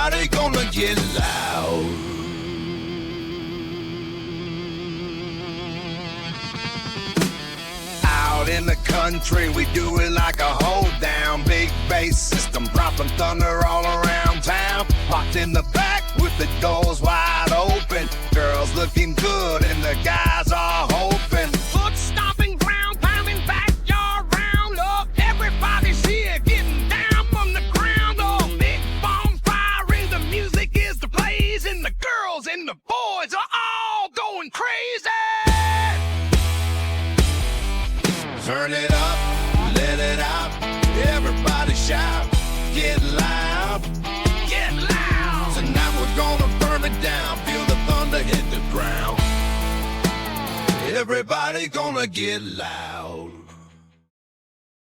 Everybody gonna get loud. Out in the country, we do it like a hold down. Big bass system, dropping thunder all around town. Locked in the back with the doors wide open. Girls looking good and the guys are hoping. Foot stomping, ground pounding, backyard round up. Everybody's here getting down from the ground up. Big bonfire and the music is the blaze, and the girls and the boys are all going crazy. Turn it up, let it out. Everybody shout, get loud. Get loud. Tonight we're gonna burn it down. Feel the thunder hit the ground. Everybody gonna get loud.